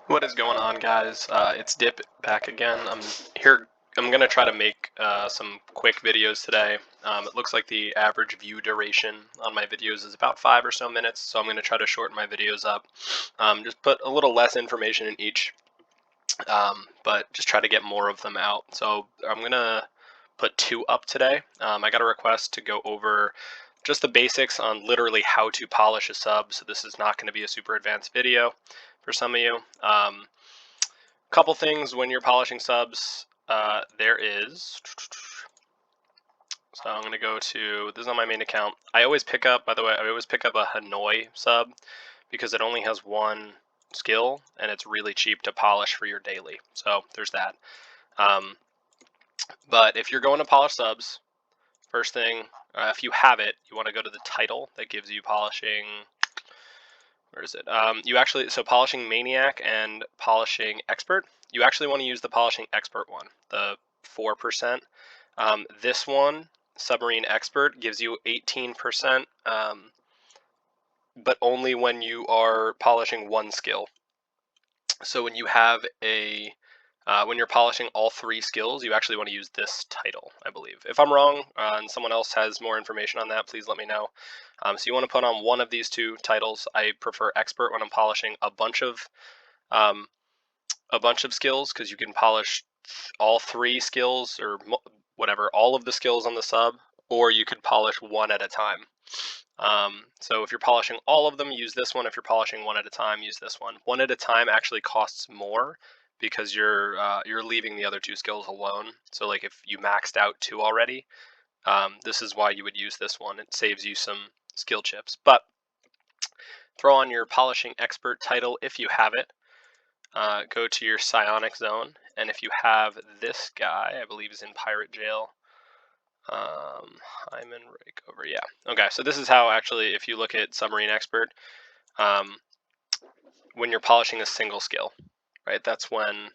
What is going on, guys? It's Dip back again. I'm here. I'm gonna try to make some quick videos today. It looks like the average view duration on my videos is about 5 or so minutes, so I'm gonna try to shorten my videos up. Just put a little less information in each, but just try to get more of them out. So I'm gonna put two up today. I got a request to go over just the basics on literally how to polish a sub. So this is not going to be a super advanced video for some of you. Couple things when you're polishing subs. There is. So I'm going to go to, this is on my main account. I always pick up, by the way, I always pick up a Hanoi sub because it only has one skill and it's really cheap to polish for your daily. So there's that. But if you're going to polish subs, first thing, if you have it, you want to go to the title that gives you polishing. Where is it? So polishing maniac and polishing expert. You actually want to use the polishing expert one, the 4%. This one, submarine expert, gives you 18%, but only when you are polishing one skill. So when you have when you're polishing all three skills, you actually want to use this title, I believe. If I'm wrong and someone else has more information on that, please let me know. So you want to put on one of these two titles. I prefer expert when I'm polishing a bunch of skills because you can polish all three skills or whatever, all of the skills on the sub, or you could polish one at a time. So if you're polishing all of them, use this one. If you're polishing one at a time, use this one. One at a time actually costs more because you're leaving the other two skills alone. So like if you maxed out two already, this is why you would use this one. It saves you some skill chips. But throw on your polishing expert title if you have it. Go to your psionic zone, and if you have this guy, I believe is in pirate jail. Hyman Rakeover, yeah. Okay, so this is how actually, if you look at submarine expert, when you're polishing a single skill, right? That's when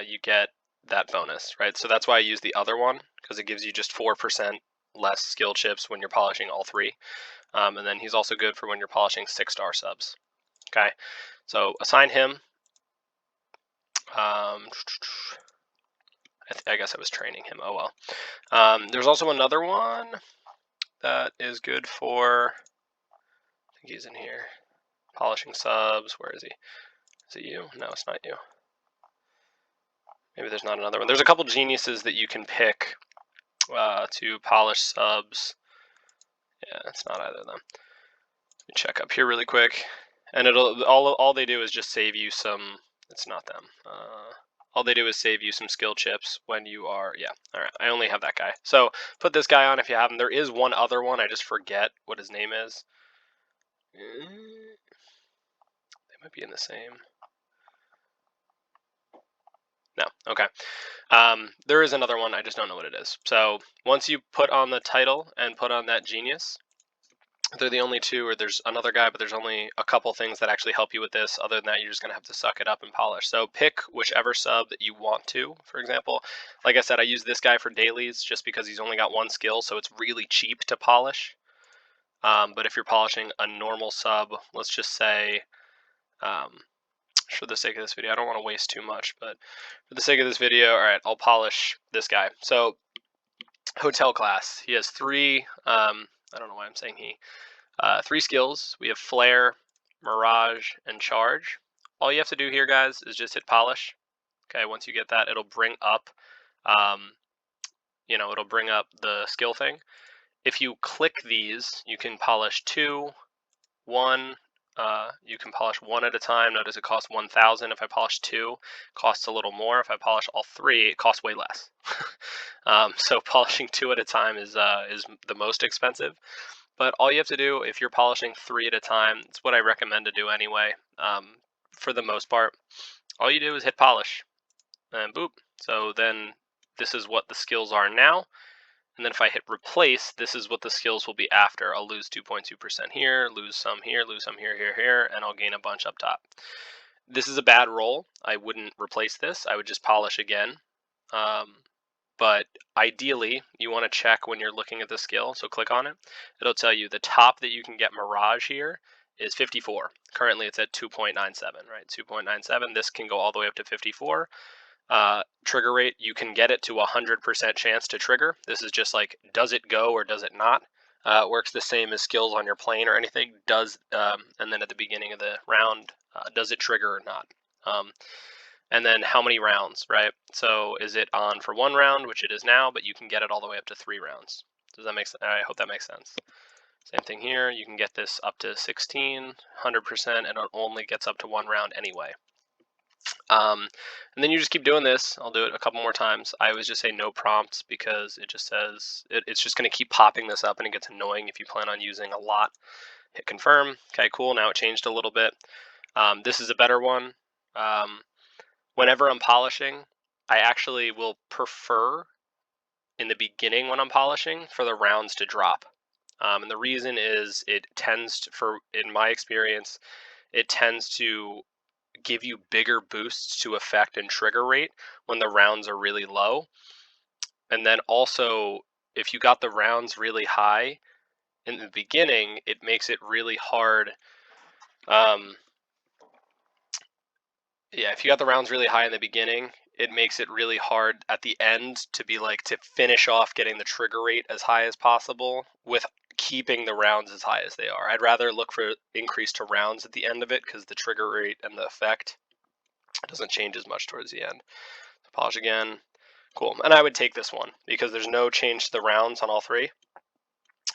you get that bonus, right? So that's why I use the other one, because it gives you just 4% less skill chips when you're polishing all three. And then he's also good for when you're polishing 6-star subs. Okay, so assign him. I guess I was training him. Oh well. There's also another one that is good for, I think he's in here. Polishing subs. Where is he? Is it you? No, it's not you. Maybe there's not another one. There's a couple geniuses that you can pick to polish subs. Yeah, it's not either of them. Let me check up here really quick. And it'll all they do is just save you some. It's not them. All they do is save you some skill chips when you are, yeah, all right, I only have that guy. So put this guy on if you have him. There is one other one, I just forget what his name is. They might be in the same. No, okay. There is another one, I just don't know what it is. So once you put on the title and put on that genius, they're the only two, or there's another guy, but there's only a couple things that actually help you with this. Other than that, you're just going to have to suck it up and polish. So pick whichever sub that you want to. For example, like I said, I use this guy for dailies just because he's only got one skill, so it's really cheap to polish. But if you're polishing a normal sub, let's just say, for the sake of this video, I don't want to waste too much, but for the sake of this video, all right, I'll polish this guy. So hotel class, he has three, I don't know why I'm saying he. 3 skills. We have Flare, Mirage, and Charge. All you have to do here, guys, is just hit Polish. Okay, once you get that, it'll bring up, it'll bring up the skill thing. If you click these, you can polish 2, 1. You can polish 1 at a time. Notice it costs 1,000. If I polish 2, it costs a little more. If I polish all 3, it costs way less. So polishing 2 at a time is the most expensive. But all you have to do, if you're polishing 3 at a time, it's what I recommend to do anyway, for the most part. All you do is hit polish, and boop. So then this is what the skills are now. And then if I hit replace, this is what the skills will be after. I'll lose 2.2% here, lose some here, here, and I'll gain a bunch up top. This is a bad roll. I wouldn't replace this. I would just polish again. But ideally, you want to check when you're looking at the skill. So click on it. It'll tell you the top that you can get Mirage here is 54. Currently it's at 2.97, right? 2.97. This can go all the way up to 54. Trigger rate, you can get it to 100% chance to trigger. This is just like, does it go or does it not? It works the same as skills on your plane or anything. And then at the beginning of the round, does it trigger or not? And then how many rounds, right? So is it on for 1 round, which it is now, but you can get it all the way up to 3 rounds. Does that make sense? I hope that makes sense. Same thing here. You can get this up to 16, 100%, and it only gets up to 1 round anyway. And then you just keep doing this. I'll do it a couple more times. I always just say no prompts because it just says, it's just going to keep popping this up and it gets annoying if you plan on using a lot. Hit confirm. Okay, cool. Now it changed a little bit. This is a better one. Whenever I'm polishing, I actually will prefer in the beginning when I'm polishing for the rounds to drop. And the reason is it tends to, in my experience, it tends to give you bigger boosts to effect and trigger rate when the rounds are really low. And then also, if you got the rounds really high in the beginning, it makes it really hard. If you got the rounds really high in the beginning, it makes it really hard at the end to finish off getting the trigger rate as high as possible with keeping the rounds as high as they are. I'd rather look for increase to rounds at the end of it because the trigger rate and the effect doesn't change as much towards the end. So polish again. Cool. And I would take this one because there's no change to the rounds on all 3.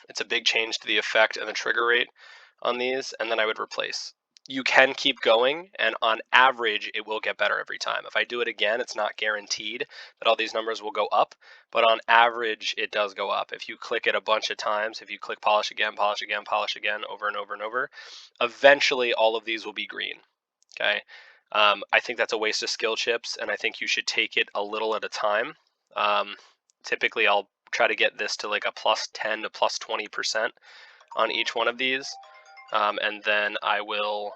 It's a big change to the effect and the trigger rate on these, and then I would replace. You can keep going, and on average, it will get better every time. If I do it again, it's not guaranteed that all these numbers will go up, but on average, it does go up. If you click it a bunch of times, if you click polish again, polish again, polish again, over and over and over, eventually all of these will be green, okay? I think that's a waste of skill chips, and I think you should take it a little at a time. Typically, I'll try to get this to like a plus 10 to plus 20% on each one of these. And then I will,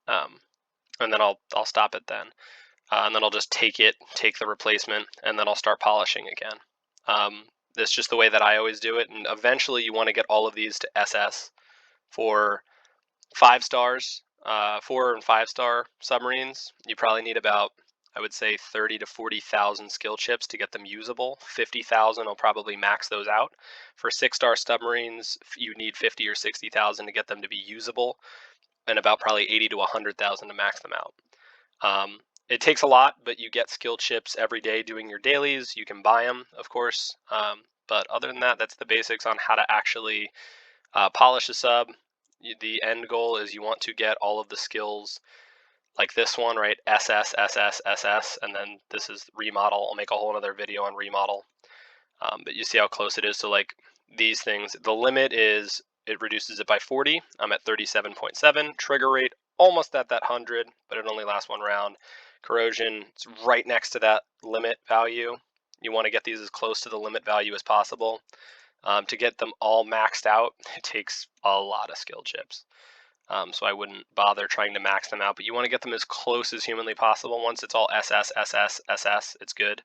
and then I'll stop it then, and then I'll just take the replacement, and then I'll start polishing again. That's just the way that I always do it, and eventually you want to get all of these to SS for 5 stars, 4 and 5 star submarines. You probably need about, I would say, 30 to 40,000 skill chips to get them usable. 50,000 will probably max those out. For 6-star submarines, you need 50 or 60,000 to get them to be usable, and about probably 80 to 100,000 to max them out. It takes a lot, but you get skill chips every day doing your dailies. You can buy them, of course. But other than that, that's the basics on how to actually polish a sub. The end goal is you want to get all of the skills like this one, right? SS, SS, SS, and then this is remodel. I'll make a whole other video on remodel. But you see how close it is to like these things. The limit is, it reduces it by 40. I'm at 37.7. Trigger rate, almost at that 100, but it only lasts 1 round. Corrosion, it's right next to that limit value. You want to get these as close to the limit value as possible. To get them all maxed out, it takes a lot of skill chips. So I wouldn't bother trying to max them out, but you want to get them as close as humanly possible. Once it's all SS, SS, SS, it's good.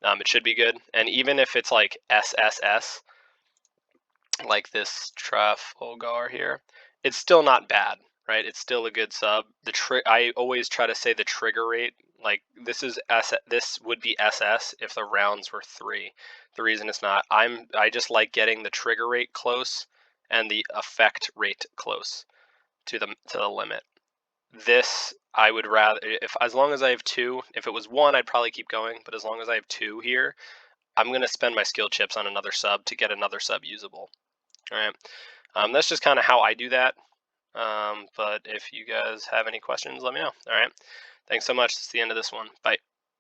It should be good. And even if it's like SSS, like this Trafalgar here, it's still not bad, right? It's still a good sub. I always try to say the trigger rate, like this would be SS if the rounds were 3. The reason it's not, I just like getting the trigger rate close and the effect rate close to the limit. This I would rather, as long as I have 2. If it was 1, I'd probably keep going, but as long as I have 2 here, I'm going to spend my skill chips on another sub to get another sub usable. All right, that's just kind of how I do that. But if you guys have any questions, let me know. All right, thanks so much. It's the end of this one. Bye.